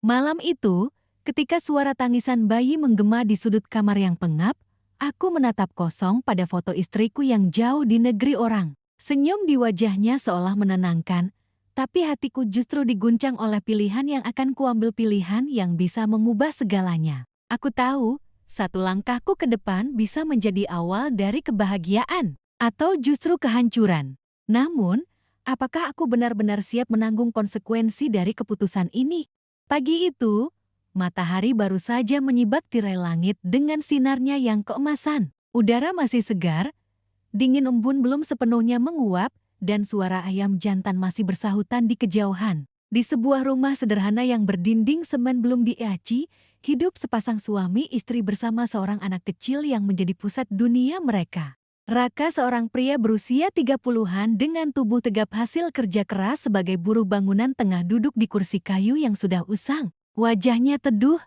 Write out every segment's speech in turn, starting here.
Malam itu, ketika suara tangisan bayi menggema di sudut kamar yang pengap, aku menatap kosong pada foto istriku yang jauh di negeri orang. Senyum di wajahnya seolah menenangkan, tapi hatiku justru diguncang oleh pilihan yang akan kuambil, pilihan yang bisa mengubah segalanya. Aku tahu, satu langkahku ke depan bisa menjadi awal dari kebahagiaan, atau justru kehancuran. Namun, apakah aku benar-benar siap menanggung konsekuensi dari keputusan ini? Pagi itu, matahari baru saja menyibak tirai langit dengan sinarnya yang keemasan. Udara masih segar, dingin embun belum sepenuhnya menguap, dan suara ayam jantan masih bersahutan di kejauhan. Di sebuah rumah sederhana yang berdinding semen belum diaci, hidup sepasang suami istri bersama seorang anak kecil yang menjadi pusat dunia mereka. Raka, seorang pria berusia 30-an dengan tubuh tegap hasil kerja keras sebagai buruh bangunan, tengah duduk di kursi kayu yang sudah usang. Wajahnya teduh,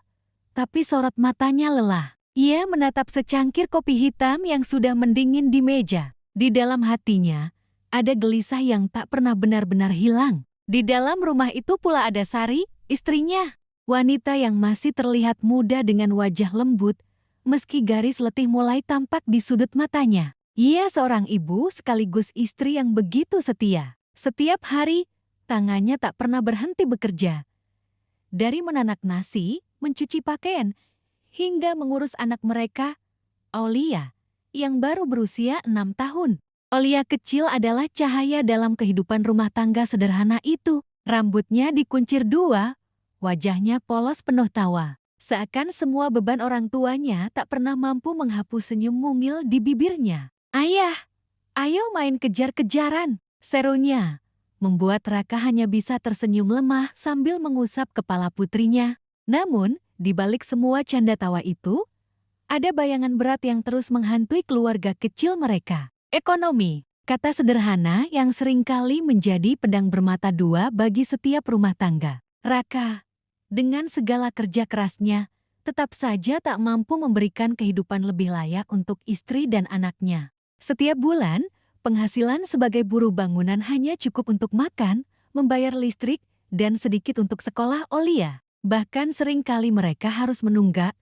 tapi sorot matanya lelah. Ia menatap secangkir kopi hitam yang sudah mendingin di meja. Di dalam hatinya, ada gelisah yang tak pernah benar-benar hilang. Di dalam rumah itu pula ada Sari, istrinya. Wanita yang masih terlihat muda dengan wajah lembut, meski garis letih mulai tampak di sudut matanya. Ia seorang ibu sekaligus istri yang begitu setia. Setiap hari, tangannya tak pernah berhenti bekerja. Dari menanak nasi, mencuci pakaian, hingga mengurus anak mereka, Aulia, yang baru berusia 6 tahun. Aulia kecil adalah cahaya dalam kehidupan rumah tangga sederhana itu. Rambutnya dikuncir dua, wajahnya polos penuh tawa. Seakan semua beban orang tuanya tak pernah mampu menghapus senyum mungil di bibirnya. "Ayah, ayo main kejar-kejaran," serunya. Membuat Raka hanya bisa tersenyum lemah sambil mengusap kepala putrinya. Namun, di balik semua canda tawa itu, ada bayangan berat yang terus menghantui keluarga kecil mereka. Ekonomi, kata sederhana yang seringkali menjadi pedang bermata dua bagi setiap rumah tangga. Raka, dengan segala kerja kerasnya, tetap saja tak mampu memberikan kehidupan lebih layak untuk istri dan anaknya. Setiap bulan, penghasilan sebagai buruh bangunan hanya cukup untuk makan, membayar listrik, dan sedikit untuk sekolah Aulia. Bahkan seringkali mereka harus menunggak,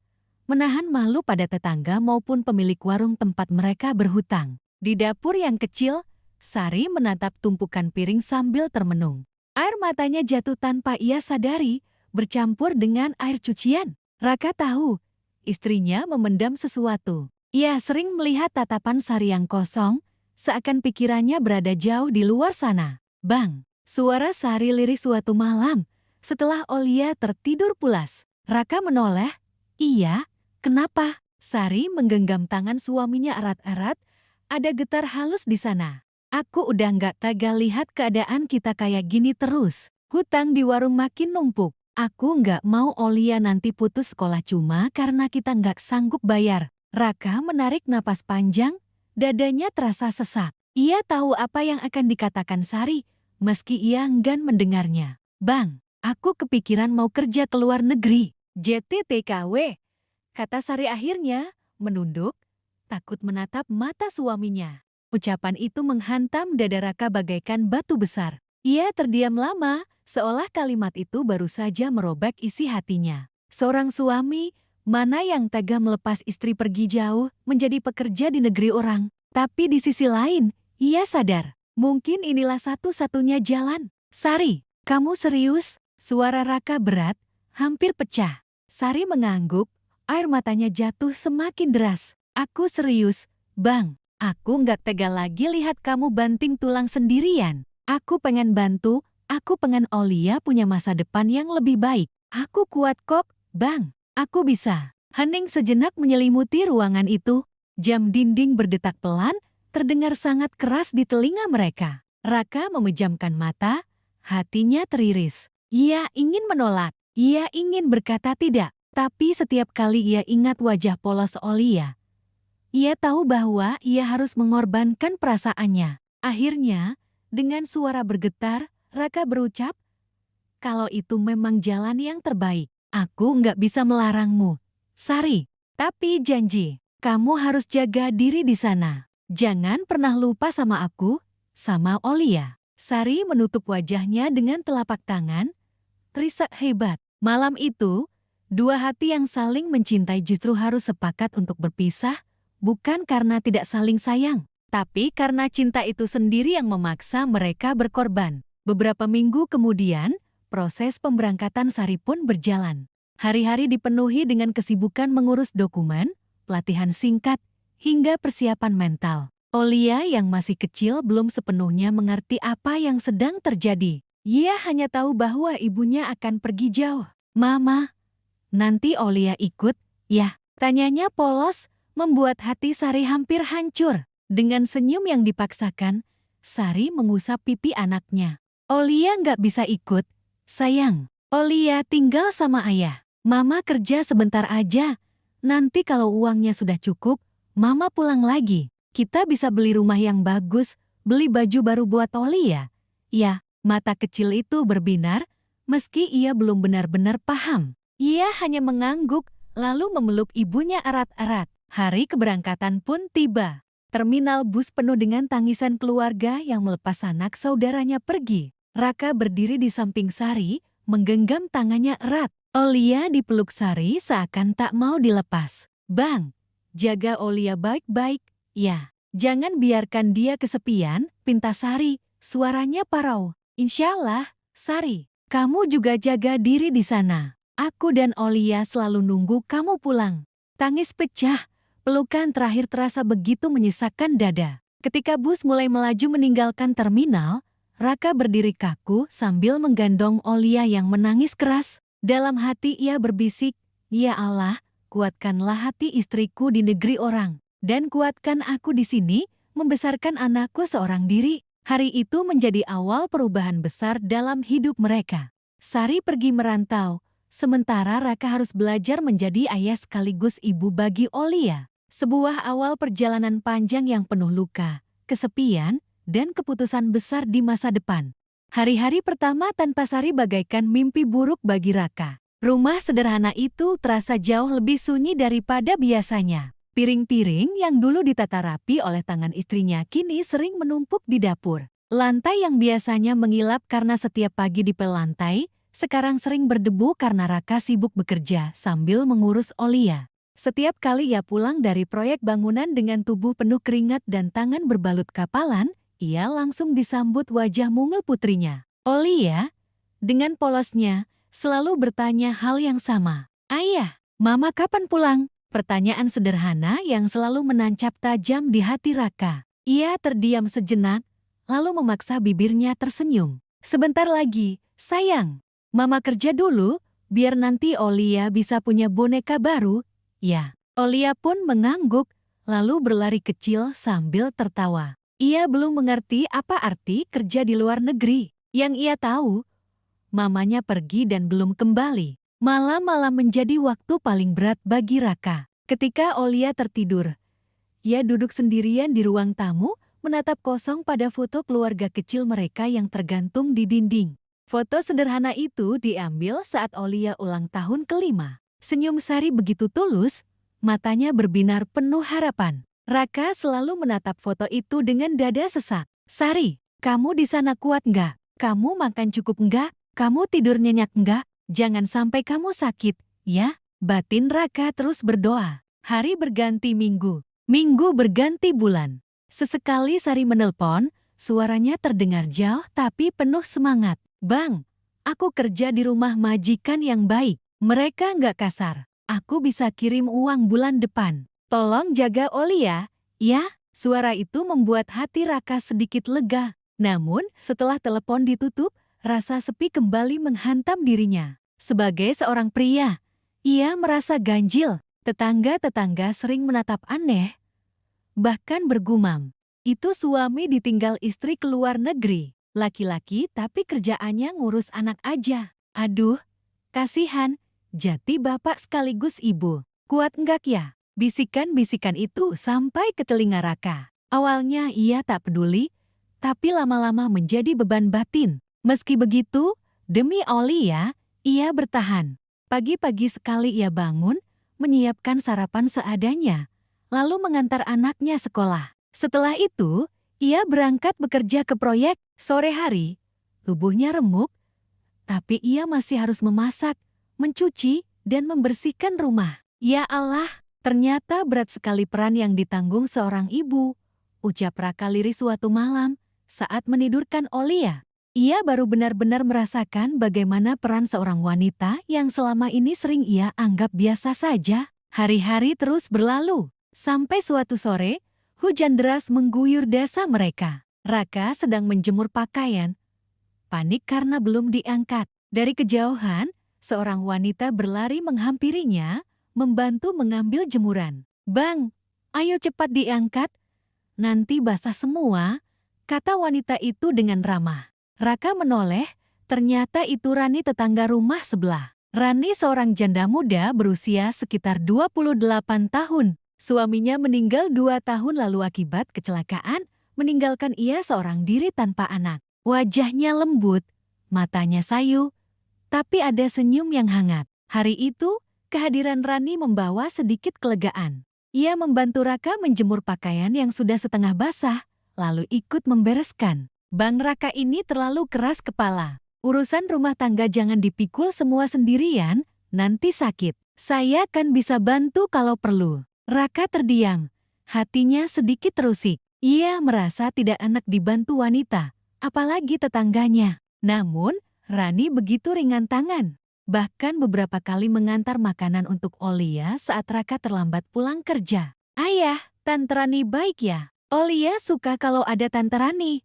menahan malu pada tetangga maupun pemilik warung tempat mereka berhutang. Di dapur yang kecil, Sari menatap tumpukan piring sambil termenung. Air matanya jatuh tanpa ia sadari, bercampur dengan air cucian. Raka tahu, istrinya memendam sesuatu. Ia sering melihat tatapan Sari yang kosong, seakan pikirannya berada jauh di luar sana. "Bang!" Suara Sari lirih suatu malam, setelah Aulia tertidur pulas. Raka menoleh. "Iya, kenapa?" Sari menggenggam tangan suaminya erat-erat, ada getar halus di sana. "Aku udah nggak tega lihat keadaan kita kayak gini terus. Hutang di warung makin numpuk. Aku nggak mau Aulia nanti putus sekolah cuma karena kita nggak sanggup bayar." Raka menarik napas panjang, dadanya terasa sesak. Ia tahu apa yang akan dikatakan Sari, meski ia enggan mendengarnya. "Bang, aku kepikiran mau kerja ke luar negeri." "JTTKW," kata Sari akhirnya, menunduk, takut menatap mata suaminya. Ucapan itu menghantam dada Raka bagaikan batu besar. Ia terdiam lama, seolah kalimat itu baru saja merobek isi hatinya. Seorang suami, mana yang tega melepas istri pergi jauh, menjadi pekerja di negeri orang. Tapi di sisi lain, ia sadar, mungkin inilah satu-satunya jalan. "Sari, kamu serius?" Suara Raka berat, hampir pecah. Sari mengangguk, air matanya jatuh semakin deras. "Aku serius, Bang. Aku nggak tega lagi lihat kamu banting tulang sendirian. Aku pengen bantu, aku pengen Aulia punya masa depan yang lebih baik. Aku kuat kok, Bang. Aku bisa." Hening sejenak menyelimuti ruangan itu. Jam dinding berdetak pelan, terdengar sangat keras di telinga mereka. Raka memejamkan mata, hatinya teriris. Ia ingin menolak, ia ingin berkata tidak. Tapi setiap kali ia ingat wajah polos Aulia, ia tahu bahwa ia harus mengorbankan perasaannya. Akhirnya, dengan suara bergetar, Raka berucap, "Kalau itu memang jalan yang terbaik, aku nggak bisa melarangmu, Sari. Tapi janji, kamu harus jaga diri di sana. Jangan pernah lupa sama aku, sama Aulia." Sari menutup wajahnya dengan telapak tangan, terisak hebat. Malam itu, dua hati yang saling mencintai justru harus sepakat untuk berpisah, bukan karena tidak saling sayang, tapi karena cinta itu sendiri yang memaksa mereka berkorban. Beberapa minggu kemudian, proses pemberangkatan Sari pun berjalan. Hari-hari dipenuhi dengan kesibukan mengurus dokumen, pelatihan singkat, hingga persiapan mental. Olia yang masih kecil belum sepenuhnya mengerti apa yang sedang terjadi. Ia hanya tahu bahwa ibunya akan pergi jauh. "Mama, nanti Olia ikut, ya?" Tanyanya polos, membuat hati Sari hampir hancur. Dengan senyum yang dipaksakan, Sari mengusap pipi anaknya. "Olia nggak bisa ikut, sayang. Olia tinggal sama ayah. Mama kerja sebentar aja. Nanti kalau uangnya sudah cukup, Mama pulang lagi. Kita bisa beli rumah yang bagus, beli baju baru buat Olia." Ya, mata kecil itu berbinar, meski ia belum benar-benar paham. Ia hanya mengangguk, lalu memeluk ibunya erat-erat. Hari keberangkatan pun tiba. Terminal bus penuh dengan tangisan keluarga yang melepas anak saudaranya pergi. Raka berdiri di samping Sari, menggenggam tangannya erat. Olia dipeluk Sari seakan tak mau dilepas. "Bang, jaga Olia baik-baik, ya. Jangan biarkan dia kesepian," pinta Sari, suaranya parau. "Insyaallah, Sari. Kamu juga jaga diri di sana. Aku dan Olia selalu nunggu kamu pulang." Tangis pecah, pelukan terakhir terasa begitu menyesakkan dada. Ketika bus mulai melaju meninggalkan terminal, Raka berdiri kaku sambil menggendong Olia yang menangis keras. Dalam hati ia berbisik, "Ya Allah, kuatkanlah hati istriku di negeri orang, dan kuatkan aku di sini, membesarkan anakku seorang diri." Hari itu menjadi awal perubahan besar dalam hidup mereka. Sari pergi merantau, sementara Raka harus belajar menjadi ayah sekaligus ibu bagi Olia. Sebuah awal perjalanan panjang yang penuh luka, kesepian, dan keputusan besar di masa depan. Hari-hari pertama tanpa Sari bagaikan mimpi buruk bagi Raka. Rumah sederhana itu terasa jauh lebih sunyi daripada biasanya. Piring-piring yang dulu ditata rapi oleh tangan istrinya kini sering menumpuk di dapur. Lantai yang biasanya mengilap karena setiap pagi dipel lantai, sekarang sering berdebu karena Raka sibuk bekerja sambil mengurus Olia. Setiap kali ia pulang dari proyek bangunan dengan tubuh penuh keringat dan tangan berbalut kapalan, ia langsung disambut wajah mungil putrinya. Olia, dengan polosnya, selalu bertanya hal yang sama. "Ayah, Mama kapan pulang?" Pertanyaan sederhana yang selalu menancap tajam di hati Raka. Ia terdiam sejenak, lalu memaksa bibirnya tersenyum. "Sebentar lagi, sayang. Mama kerja dulu, biar nanti Olia bisa punya boneka baru, ya." Olia pun mengangguk, lalu berlari kecil sambil tertawa. Ia belum mengerti apa arti kerja di luar negeri. Yang ia tahu, mamanya pergi dan belum kembali. Malam-malam menjadi waktu paling berat bagi Raka. Ketika Olia tertidur, ia duduk sendirian di ruang tamu, menatap kosong pada foto keluarga kecil mereka yang tergantung di dinding. Foto sederhana itu diambil saat Olia ulang tahun ke-5. Senyum Sari begitu tulus, matanya berbinar penuh harapan. Raka selalu menatap foto itu dengan dada sesak. "Sari, kamu di sana kuat nggak? Kamu makan cukup nggak? Kamu tidur nyenyak nggak? Jangan sampai kamu sakit, ya?" Batin Raka terus berdoa. Hari berganti minggu, minggu berganti bulan. Sesekali Sari menelpon, suaranya terdengar jauh tapi penuh semangat. "Bang, aku kerja di rumah majikan yang baik. Mereka nggak kasar. Aku bisa kirim uang bulan depan. Tolong jaga Olia, ya?" Suara itu membuat hati Raka sedikit lega. Namun, setelah telepon ditutup, rasa sepi kembali menghantam dirinya. Sebagai seorang pria, ia merasa ganjil. Tetangga-tetangga sering menatap aneh, bahkan bergumam, "Itu suami ditinggal istri ke luar negeri. Laki-laki tapi kerjaannya ngurus anak aja. Aduh, kasihan, jati bapak sekaligus ibu. Kuat enggak ya?" Bisikan-bisikan itu sampai ke telinga Raka. Awalnya ia tak peduli, tapi lama-lama menjadi beban batin. Meski begitu, demi Olia, ia bertahan. Pagi-pagi sekali ia bangun, menyiapkan sarapan seadanya, lalu mengantar anaknya sekolah. Setelah itu, ia berangkat bekerja ke proyek. Sore hari, tubuhnya remuk, tapi ia masih harus memasak, mencuci, dan membersihkan rumah. Ya Allah, ternyata berat sekali peran yang ditanggung seorang ibu, ucap Raka lirih suatu malam saat menidurkan Olia. Ia baru benar-benar merasakan bagaimana peran seorang wanita yang selama ini sering ia anggap biasa saja. Hari-hari terus berlalu, sampai suatu sore, hujan deras mengguyur desa mereka. Raka sedang menjemur pakaian, panik karena belum diangkat. Dari kejauhan, seorang wanita berlari menghampirinya, membantu mengambil jemuran. "Bang, ayo cepat diangkat, nanti basah semua," kata wanita itu dengan ramah. Raka menoleh, ternyata itu Rani tetangga rumah sebelah. Rani seorang janda muda berusia sekitar 28 tahun. Suaminya meninggal 2 tahun lalu akibat kecelakaan, meninggalkan ia seorang diri tanpa anak. Wajahnya lembut, matanya sayu, tapi ada senyum yang hangat. Hari itu, kehadiran Rani membawa sedikit kelegaan. Ia membantu Raka menjemur pakaian yang sudah setengah basah, lalu ikut membereskan. "Bang Raka ini terlalu keras kepala. Urusan rumah tangga jangan dipikul semua sendirian, nanti sakit. Saya kan bisa bantu kalau perlu." Raka terdiam, hatinya sedikit terusik. Ia merasa tidak enak dibantu wanita, apalagi tetangganya. Namun, Rani begitu ringan tangan. Bahkan beberapa kali mengantar makanan untuk Olia saat Raka terlambat pulang kerja. "Ayah, Tante Rani baik ya? Olia suka kalau ada Tante Rani,"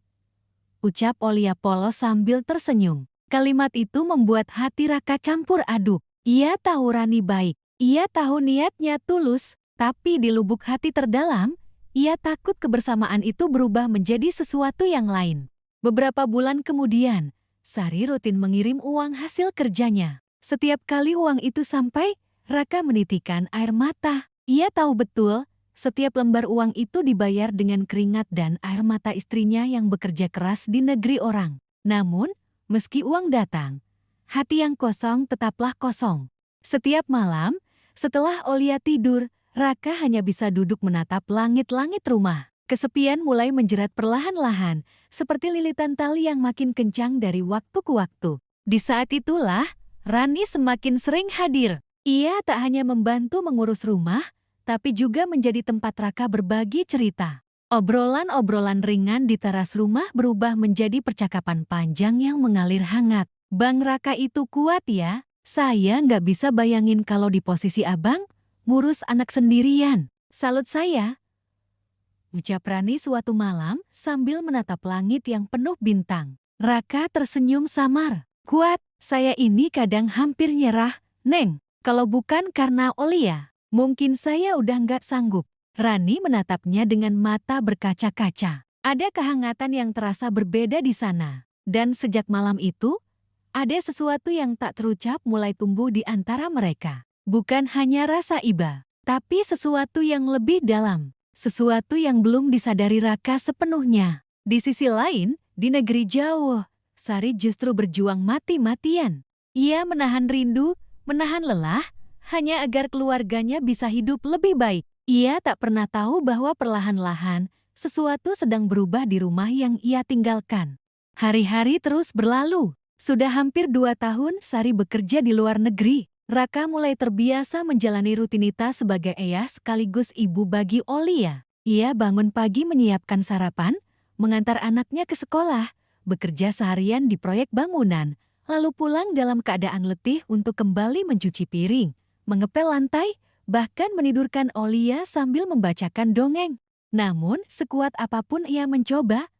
ucap Olia polos sambil tersenyum. Kalimat itu membuat hati Raka campur aduk. Ia tahu Rani baik, ia tahu niatnya tulus, tapi di lubuk hati terdalam, ia takut kebersamaan itu berubah menjadi sesuatu yang lain. Beberapa bulan kemudian, Sari rutin mengirim uang hasil kerjanya. Setiap kali uang itu sampai, Raka menitikkan air mata. Ia tahu betul, setiap lembar uang itu dibayar dengan keringat dan air mata istrinya yang bekerja keras di negeri orang. Namun, meski uang datang, hati yang kosong tetaplah kosong. Setiap malam, setelah Olia tidur, Raka hanya bisa duduk menatap langit-langit rumah. Kesepian mulai menjerat perlahan-lahan, seperti lilitan tali yang makin kencang dari waktu ke waktu. Di saat itulah, Rani semakin sering hadir. Ia tak hanya membantu mengurus rumah, tapi juga menjadi tempat Raka berbagi cerita. Obrolan-obrolan ringan di teras rumah berubah menjadi percakapan panjang yang mengalir hangat. "Bang Raka itu kuat ya, saya nggak bisa bayangin kalau di posisi abang, ngurus anak sendirian. Salut saya," ucap Rani suatu malam sambil menatap langit yang penuh bintang. Raka tersenyum samar. "Kuat, saya ini kadang hampir nyerah, Neng. Kalau bukan karena Olia, mungkin saya udah nggak sanggup." Rani menatapnya dengan mata berkaca-kaca. Ada kehangatan yang terasa berbeda di sana. Dan sejak malam itu, ada sesuatu yang tak terucap mulai tumbuh di antara mereka. Bukan hanya rasa iba, tapi sesuatu yang lebih dalam. Sesuatu yang belum disadari Raka sepenuhnya. Di sisi lain, di negeri jauh, Sari justru berjuang mati-matian. Ia menahan rindu, menahan lelah, hanya agar keluarganya bisa hidup lebih baik. Ia tak pernah tahu bahwa perlahan-lahan, sesuatu sedang berubah di rumah yang ia tinggalkan. Hari-hari terus berlalu. Sudah hampir 2 tahun Sari bekerja di luar negeri. Raka mulai terbiasa menjalani rutinitas sebagai ayah sekaligus ibu bagi Olia. Ia bangun pagi menyiapkan sarapan, mengantar anaknya ke sekolah, bekerja seharian di proyek bangunan, lalu pulang dalam keadaan letih untuk kembali mencuci piring, mengepel lantai, bahkan menidurkan Olia sambil membacakan dongeng. Namun, sekuat apapun ia mencoba,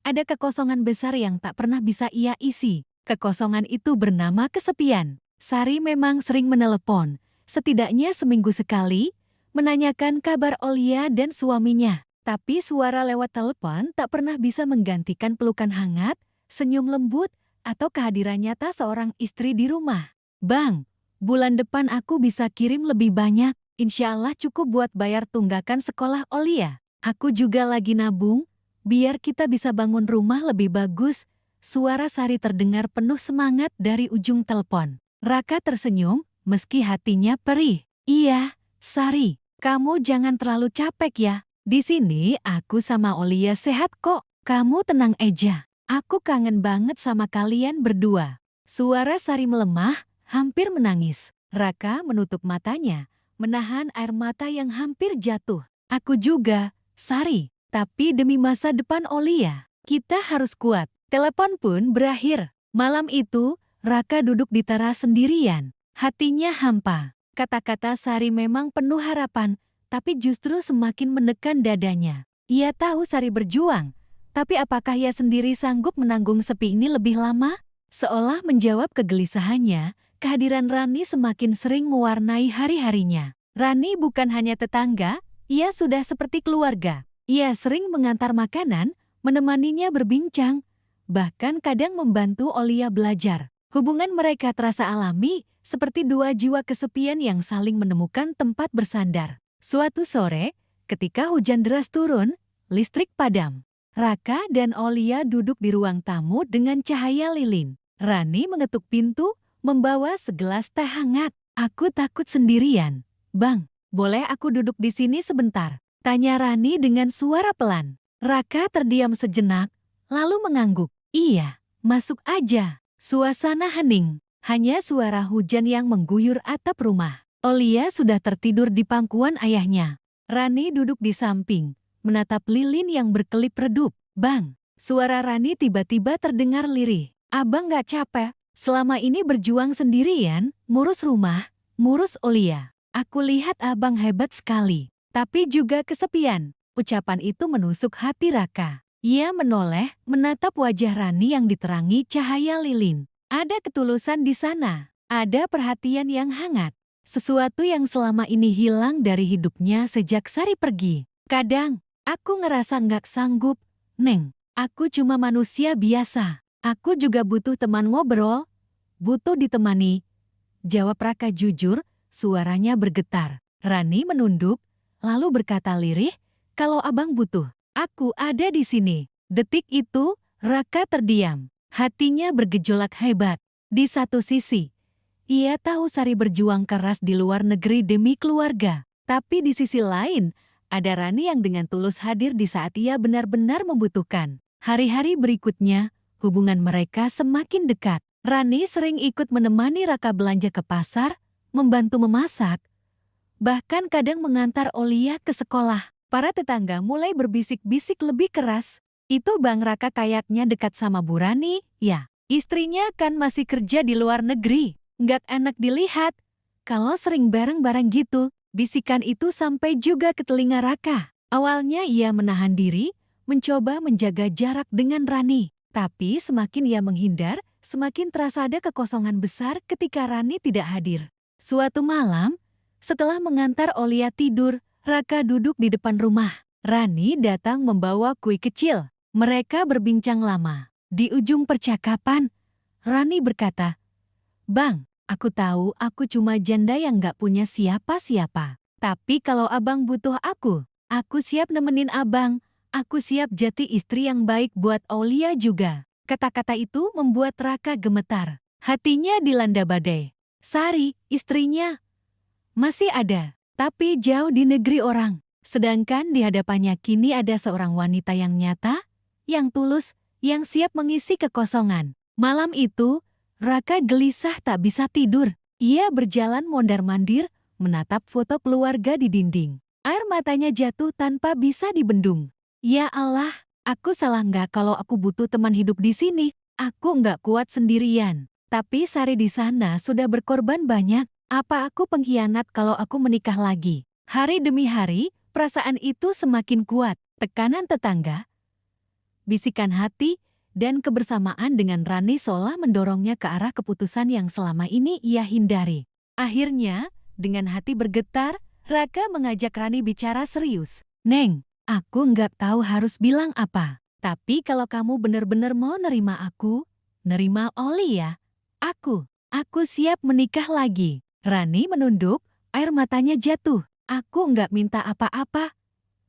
ada kekosongan besar yang tak pernah bisa ia isi. Kekosongan itu bernama kesepian. Sari memang sering menelepon, setidaknya seminggu sekali, menanyakan kabar Olia dan suaminya. Tapi suara lewat telepon tak pernah bisa menggantikan pelukan hangat, senyum lembut, atau kehadiran nyata seorang istri di rumah. "Bang, bulan depan aku bisa kirim lebih banyak, insya Allah cukup buat bayar tunggakan sekolah Olia. Aku juga lagi nabung, biar kita bisa bangun rumah lebih bagus." Suara Sari terdengar penuh semangat dari ujung telepon. Raka tersenyum, meski hatinya perih. "Iya, Sari, kamu jangan terlalu capek ya. Di sini aku sama Olia sehat kok. Kamu tenang aja. Aku kangen banget sama kalian berdua." Suara Sari melemah, hampir menangis. Raka menutup matanya, menahan air mata yang hampir jatuh. Aku juga, Sari. Tapi demi masa depan Olia, kita harus kuat. Telepon pun berakhir. Malam itu, Raka duduk di teras sendirian. Hatinya hampa. Kata-kata Sari memang penuh harapan, tapi justru semakin menekan dadanya. Ia tahu Sari berjuang, tapi apakah ia sendiri sanggup menanggung sepi ini lebih lama? Seolah menjawab kegelisahannya, kehadiran Rani semakin sering mewarnai hari-harinya. Rani bukan hanya tetangga, ia sudah seperti keluarga. Ia sering mengantar makanan, menemaninya berbincang, bahkan kadang membantu Olia belajar. Hubungan mereka terasa alami, seperti dua jiwa kesepian yang saling menemukan tempat bersandar. Suatu sore, ketika hujan deras turun, listrik padam. Raka dan Olia duduk di ruang tamu dengan cahaya lilin. Rani mengetuk pintu, membawa segelas teh hangat. Aku takut sendirian. Bang, boleh aku duduk di sini sebentar? Tanya Rani dengan suara pelan. Raka terdiam sejenak, lalu mengangguk. Iya, masuk aja. Suasana hening, hanya suara hujan yang mengguyur atap rumah. Olia sudah tertidur di pangkuan ayahnya. Rani duduk di samping, menatap lilin yang berkelip redup. Bang, suara Rani tiba-tiba terdengar lirih. Abang gak capek? Selama ini berjuang sendirian, ngurus rumah, ngurus Olia. Aku lihat abang hebat sekali, tapi juga kesepian. Ucapan itu menusuk hati Raka. Ia menoleh, menatap wajah Rani yang diterangi cahaya lilin. Ada ketulusan di sana, ada perhatian yang hangat. Sesuatu yang selama ini hilang dari hidupnya sejak Sari pergi. Kadang, aku ngerasa nggak sanggup. Neng, aku cuma manusia biasa. Aku juga butuh teman ngobrol, butuh ditemani. Jawab Raka jujur, suaranya bergetar. Rani menunduk, lalu berkata lirih, kalau abang butuh, aku ada di sini. Detik itu, Raka terdiam. Hatinya bergejolak hebat. Di satu sisi, ia tahu Sari berjuang keras di luar negeri demi keluarga. Tapi di sisi lain, ada Rani yang dengan tulus hadir di saat ia benar-benar membutuhkan. Hari-hari berikutnya, hubungan mereka semakin dekat. Rani sering ikut menemani Raka belanja ke pasar, membantu memasak, bahkan kadang mengantar Olia ke sekolah. Para tetangga mulai berbisik-bisik lebih keras. Itu Bang Raka kayaknya dekat sama Bu Rani, ya. Istrinya kan masih kerja di luar negeri. Nggak enak dilihat. Kalau sering bareng-bareng gitu, bisikan itu sampai juga ke telinga Raka. Awalnya ia menahan diri, mencoba menjaga jarak dengan Rani. Tapi semakin ia menghindar, semakin terasa ada kekosongan besar ketika Rani tidak hadir. Suatu malam, setelah mengantar Olia tidur, Raka duduk di depan rumah. Rani datang membawa kue kecil. Mereka berbincang lama. Di ujung percakapan, Rani berkata, Bang, aku tahu aku cuma janda yang gak punya siapa-siapa. Tapi kalau abang butuh aku siap nemenin abang. Aku siap jadi istri yang baik buat Olia juga. Kata-kata itu membuat Raka gemetar. Hatinya dilanda badai. Sari, istrinya, masih ada. Tapi jauh di negeri orang. Sedangkan di hadapannya kini ada seorang wanita yang nyata, yang tulus, yang siap mengisi kekosongan. Malam itu, Raka gelisah tak bisa tidur. Ia berjalan mondar-mandir, menatap foto keluarga di dinding. Air matanya jatuh tanpa bisa dibendung. Ya Allah, aku salah nggak kalau aku butuh teman hidup di sini? Aku nggak kuat sendirian. Tapi Sari di sana sudah berkorban banyak. Apa aku pengkhianat kalau aku menikah lagi? Hari demi hari, perasaan itu semakin kuat. Tekanan tetangga, bisikan hati, dan kebersamaan dengan Rani seolah mendorongnya ke arah keputusan yang selama ini ia hindari. Akhirnya, dengan hati bergetar, Raka mengajak Rani bicara serius. Neng, aku nggak tahu harus bilang apa. Tapi kalau kamu benar-benar mau nerima aku, nerima Olia, aku siap menikah lagi. Rani menunduk, air matanya jatuh. Aku nggak minta apa-apa.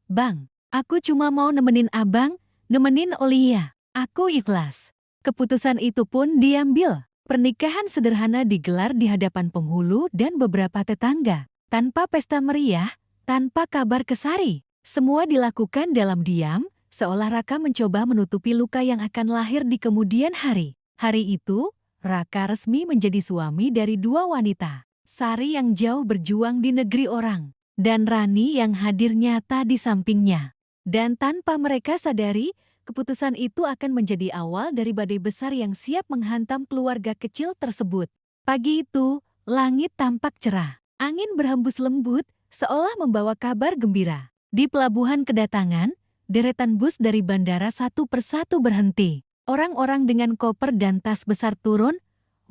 Bang, aku cuma mau nemenin abang, nemenin Olia. Aku ikhlas. Keputusan itu pun diambil. Pernikahan sederhana digelar di hadapan penghulu dan beberapa tetangga. Tanpa pesta meriah, tanpa kabar ke Sari. Semua dilakukan dalam diam, seolah Raka mencoba menutupi luka yang akan lahir di kemudian hari. Hari itu, Raka resmi menjadi suami dari dua wanita. Sari yang jauh berjuang di negeri orang, dan Rani yang hadir nyata di sampingnya. Dan tanpa mereka sadari, keputusan itu akan menjadi awal dari badai besar yang siap menghantam keluarga kecil tersebut. Pagi itu, langit tampak cerah. Angin berhembus lembut, seolah membawa kabar gembira. Di pelabuhan kedatangan, deretan bus dari bandara satu persatu berhenti. Orang-orang dengan koper dan tas besar turun,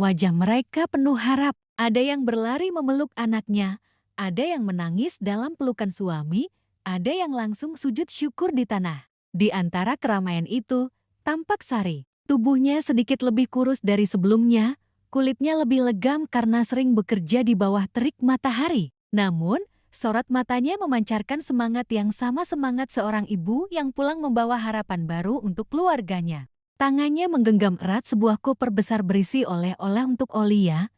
wajah mereka penuh harap. Ada yang berlari memeluk anaknya, ada yang menangis dalam pelukan suami, ada yang langsung sujud syukur di tanah. Di antara keramaian itu, tampak Sari. Tubuhnya sedikit lebih kurus dari sebelumnya, kulitnya lebih legam karena sering bekerja di bawah terik matahari. Namun, sorot matanya memancarkan semangat yang sama semangat seorang ibu yang pulang membawa harapan baru untuk keluarganya. Tangannya menggenggam erat sebuah koper besar berisi oleh-oleh untuk Olia,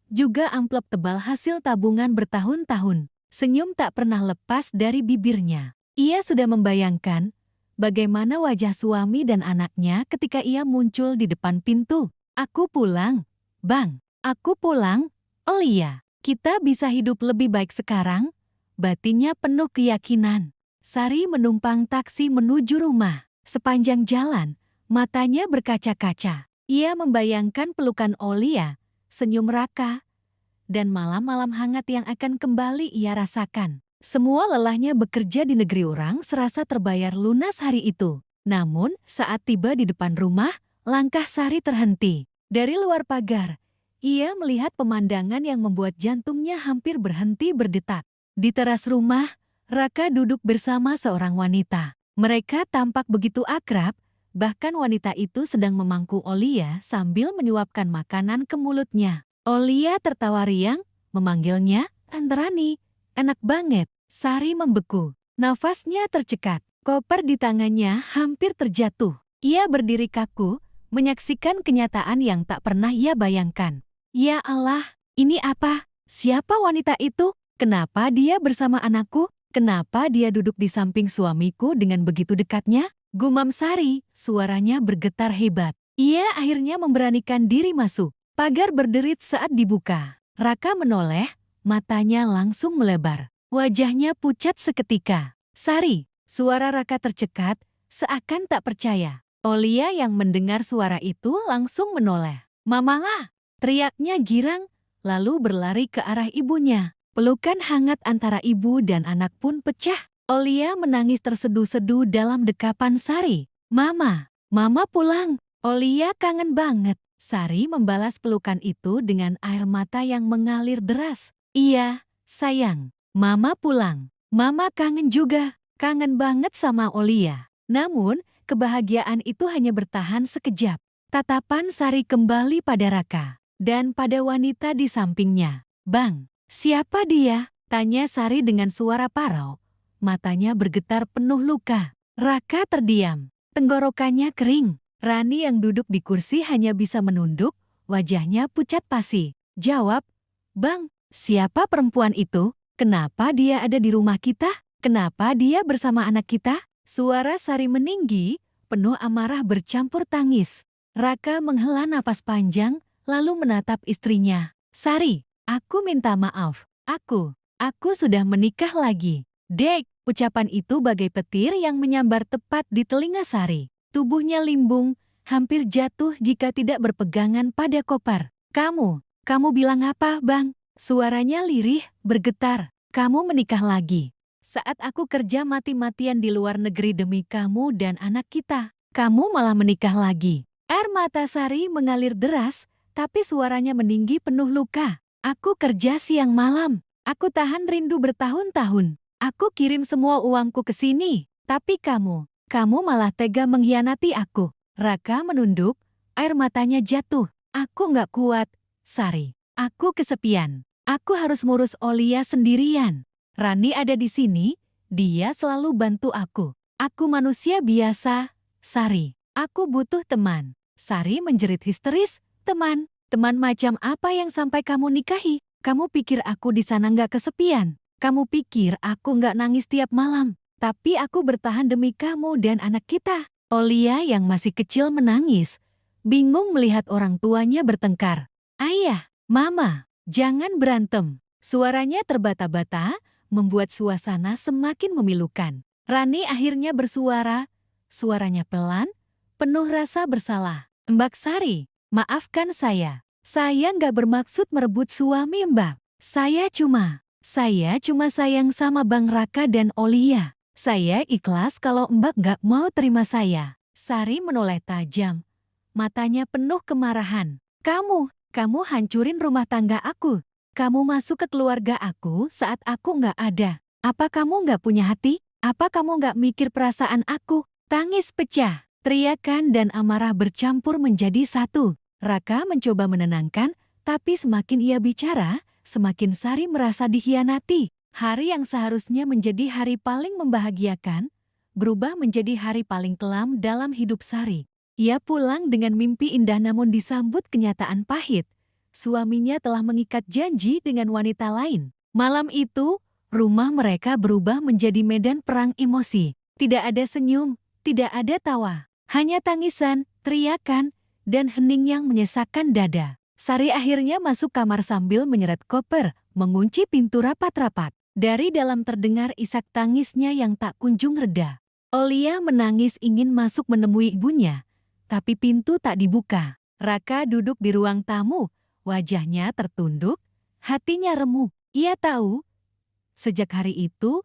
juga amplop tebal hasil tabungan bertahun-tahun. Senyum tak pernah lepas dari bibirnya. Ia sudah membayangkan bagaimana wajah suami dan anaknya ketika ia muncul di depan pintu. Aku pulang, Bang. Aku pulang, Olia. Kita bisa hidup lebih baik sekarang. Batinnya penuh keyakinan. Sari menumpang taksi menuju rumah. Sepanjang jalan, matanya berkaca-kaca. Ia membayangkan pelukan Olia, senyum Raka, dan malam-malam hangat yang akan kembali ia rasakan. Semua lelahnya bekerja di negeri orang serasa terbayar lunas hari itu. Namun, saat tiba di depan rumah, langkah Sari terhenti. Dari luar pagar, ia melihat pemandangan yang membuat jantungnya hampir berhenti berdetak. Di teras rumah, Raka duduk bersama seorang wanita. Mereka tampak begitu akrab, bahkan wanita itu sedang memangku Olia sambil menyuapkan makanan ke mulutnya. Olia tertawa riang, memanggilnya, Tante Rani, enak banget. Sari membeku, nafasnya tercekat, koper di tangannya hampir terjatuh. Ia berdiri kaku, menyaksikan kenyataan yang tak pernah ia bayangkan. Ya Allah, ini apa? Siapa wanita itu? Kenapa dia bersama anakku? Kenapa dia duduk di samping suamiku dengan begitu dekatnya? Gumam Sari, suaranya bergetar hebat. Ia akhirnya memberanikan diri masuk. Pagar berderit saat dibuka. Raka menoleh, matanya langsung melebar. Wajahnya pucat seketika. Sari, suara Raka tercekat, seakan tak percaya. Olia yang mendengar suara itu langsung menoleh. Mama, teriaknya girang, lalu berlari ke arah ibunya. Pelukan hangat antara ibu dan anak pun pecah. Olia menangis terseduh-seduh dalam dekapan Sari. Mama pulang. Olia kangen banget. Sari membalas pelukan itu dengan air mata yang mengalir deras. Iya, sayang. Mama pulang. Mama kangen juga. Kangen banget sama Olia. Namun, kebahagiaan itu hanya bertahan sekejap. Tatapan Sari kembali pada Raka dan pada wanita di sampingnya. Bang, siapa dia? Tanya Sari dengan suara parau. Matanya bergetar penuh luka. Raka terdiam. Tenggorokannya kering. Rani yang duduk di kursi hanya bisa menunduk, wajahnya pucat pasi. Jawab, Bang, siapa perempuan itu? Kenapa dia ada di rumah kita? Kenapa dia bersama anak kita? Suara Sari meninggi, penuh amarah bercampur tangis. Raka menghela napas panjang, lalu menatap istrinya. Sari, aku minta maaf. Aku sudah menikah lagi. Dek, ucapan itu bagai petir yang menyambar tepat di telinga Sari. Tubuhnya limbung, hampir jatuh jika tidak berpegangan pada koper. Kamu bilang apa, Bang? Suaranya lirih, bergetar. Kamu menikah lagi. Saat aku kerja mati-matian di luar negeri demi kamu dan anak kita, kamu malah menikah lagi. Air mata Sari mengalir deras, tapi suaranya meninggi penuh luka. Aku kerja siang malam. Aku tahan rindu bertahun-tahun. Aku kirim semua uangku ke sini. Tapi kamu malah tega mengkhianati aku. Raka menunduk, air matanya jatuh. Aku nggak kuat, Sari. Aku kesepian. Aku harus ngurus Olia sendirian. Rani ada di sini, dia selalu bantu aku. Aku manusia biasa, Sari. Aku butuh teman. Sari menjerit histeris, teman macam apa yang sampai kamu nikahi? Kamu pikir aku di sana nggak kesepian? Kamu pikir aku nggak nangis tiap malam? Tapi aku bertahan demi kamu dan anak kita. Olia yang masih kecil menangis, bingung melihat orang tuanya bertengkar. "Ayah, Mama, jangan berantem." Suaranya terbata-bata, membuat suasana semakin memilukan. Rani akhirnya bersuara, suaranya pelan, penuh rasa bersalah. "Mbak Sari, maafkan saya. Saya nggak bermaksud merebut suami Mbak. Saya cuma sayang sama Bang Raka dan Olia. Saya ikhlas kalau Mbak nggak mau terima saya." Sari menoleh tajam. Matanya penuh kemarahan. Kamu hancurin rumah tangga aku. Kamu masuk ke keluarga aku saat aku nggak ada. Apa kamu nggak punya hati? Apa kamu nggak mikir perasaan aku? Tangis pecah. Teriakan dan amarah bercampur menjadi satu. Raka mencoba menenangkan, tapi semakin ia bicara, semakin Sari merasa dikhianati. Hari yang seharusnya menjadi hari paling membahagiakan, berubah menjadi hari paling kelam dalam hidup Sari. Ia pulang dengan mimpi indah namun disambut kenyataan pahit. Suaminya telah mengikat janji dengan wanita lain. Malam itu, rumah mereka berubah menjadi medan perang emosi. Tidak ada senyum, tidak ada tawa. Hanya tangisan, teriakan, dan hening yang menyesakkan dada. Sari akhirnya masuk kamar sambil menyeret koper, mengunci pintu rapat-rapat. Dari dalam terdengar isak tangisnya yang tak kunjung reda. Olia menangis ingin masuk menemui ibunya, tapi pintu tak dibuka. Raka duduk di ruang tamu, wajahnya tertunduk, hatinya remuk. Ia tahu, sejak hari itu,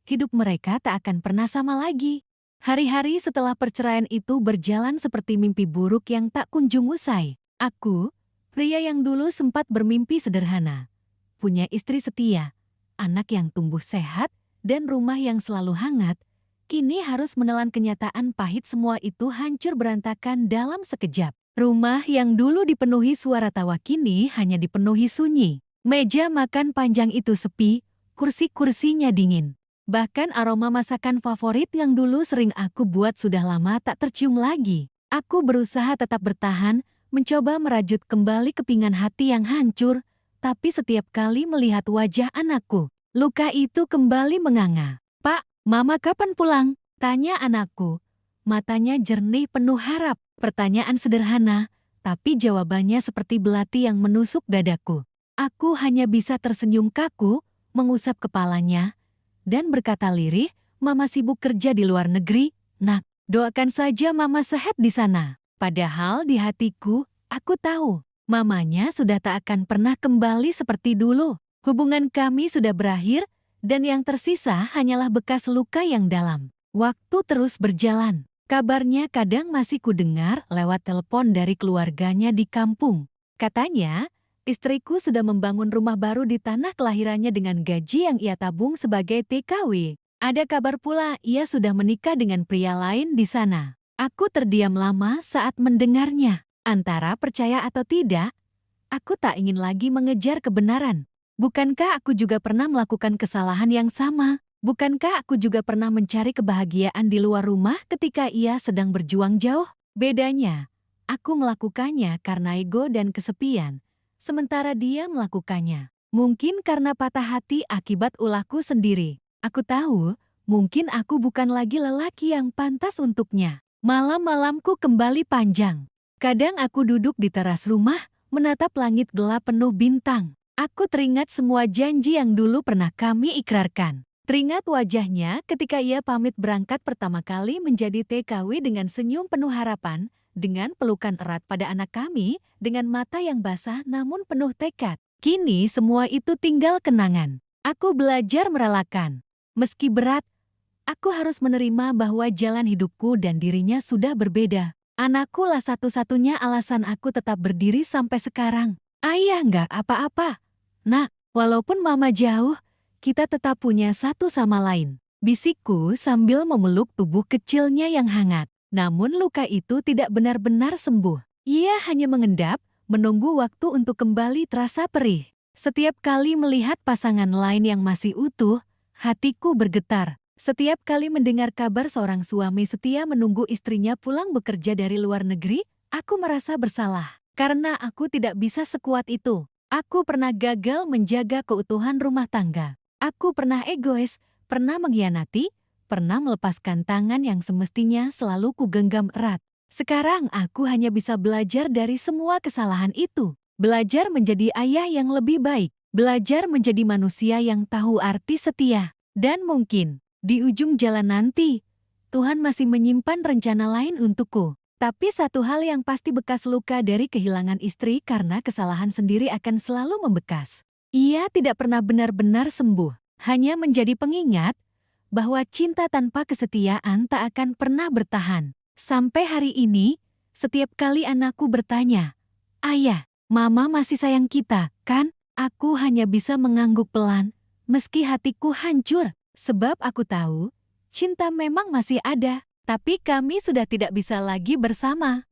hidup mereka tak akan pernah sama lagi. Hari-hari setelah perceraian itu berjalan seperti mimpi buruk yang tak kunjung usai. Aku, pria yang dulu sempat bermimpi sederhana, punya istri setia, anak yang tumbuh sehat, dan rumah yang selalu hangat, kini harus menelan kenyataan pahit semua itu hancur berantakan dalam sekejap. Rumah yang dulu dipenuhi suara tawa kini hanya dipenuhi sunyi. Meja makan panjang itu sepi, kursi-kursinya dingin. Bahkan aroma masakan favorit yang dulu sering aku buat sudah lama tak tercium lagi. Aku berusaha tetap bertahan, mencoba merajut kembali kepingan hati yang hancur, tapi setiap kali melihat wajah anakku, luka itu kembali menganga. "Pak, Mama kapan pulang?" tanya anakku. Matanya jernih penuh harap. Pertanyaan sederhana, tapi jawabannya seperti belati yang menusuk dadaku. Aku hanya bisa tersenyum kaku, mengusap kepalanya, dan berkata lirih, "Mama sibuk kerja di luar negeri, Nak. Doakan saja Mama sehat di sana." Padahal di hatiku, aku tahu, mamanya sudah tak akan pernah kembali seperti dulu. Hubungan kami sudah berakhir, dan yang tersisa hanyalah bekas luka yang dalam. Waktu terus berjalan. Kabarnya kadang masih kudengar lewat telepon dari keluarganya di kampung. Katanya, istriku sudah membangun rumah baru di tanah kelahirannya dengan gaji yang ia tabung sebagai TKW. Ada kabar pula ia sudah menikah dengan pria lain di sana. Aku terdiam lama saat mendengarnya. Antara percaya atau tidak, aku tak ingin lagi mengejar kebenaran. Bukankah aku juga pernah melakukan kesalahan yang sama? Bukankah aku juga pernah mencari kebahagiaan di luar rumah ketika ia sedang berjuang jauh? Bedanya, aku melakukannya karena ego dan kesepian, sementara dia melakukannya mungkin karena patah hati akibat ulahku sendiri. Aku tahu, mungkin aku bukan lagi lelaki yang pantas untuknya. Malam-malamku kembali panjang. Kadang aku duduk di teras rumah, menatap langit gelap penuh bintang. Aku teringat semua janji yang dulu pernah kami ikrarkan. Teringat wajahnya ketika ia pamit berangkat pertama kali menjadi TKW dengan senyum penuh harapan, dengan pelukan erat pada anak kami, dengan mata yang basah namun penuh tekad. Kini semua itu tinggal kenangan. Aku belajar merelakan. Meski berat, aku harus menerima bahwa jalan hidupku dan dirinya sudah berbeda. Anakku lah satu-satunya alasan aku tetap berdiri sampai sekarang. "Ayah nggak apa-apa, Nak, walaupun Mama jauh, kita tetap punya satu sama lain," bisikku sambil memeluk tubuh kecilnya yang hangat. Namun luka itu tidak benar-benar sembuh. Ia hanya mengendap, menunggu waktu untuk kembali terasa perih. Setiap kali melihat pasangan lain yang masih utuh, hatiku bergetar. Setiap kali mendengar kabar seorang suami setia menunggu istrinya pulang bekerja dari luar negeri, aku merasa bersalah. Karena aku tidak bisa sekuat itu. Aku pernah gagal menjaga keutuhan rumah tangga. Aku pernah egois, pernah mengkhianati, pernah melepaskan tangan yang semestinya selalu kugenggam erat. Sekarang aku hanya bisa belajar dari semua kesalahan itu. Belajar menjadi ayah yang lebih baik. Belajar menjadi manusia yang tahu arti setia. Dan mungkin, di ujung jalan nanti, Tuhan masih menyimpan rencana lain untukku. Tapi satu hal yang pasti, bekas luka dari kehilangan istri karena kesalahan sendiri akan selalu membekas. Ia tidak pernah benar-benar sembuh. Hanya menjadi pengingat bahwa cinta tanpa kesetiaan tak akan pernah bertahan. Sampai hari ini, setiap kali anakku bertanya, "Ayah, Mama masih sayang kita, kan?" Aku hanya bisa mengangguk pelan, meski hatiku hancur. Sebab aku tahu, cinta memang masih ada, tapi kami sudah tidak bisa lagi bersama.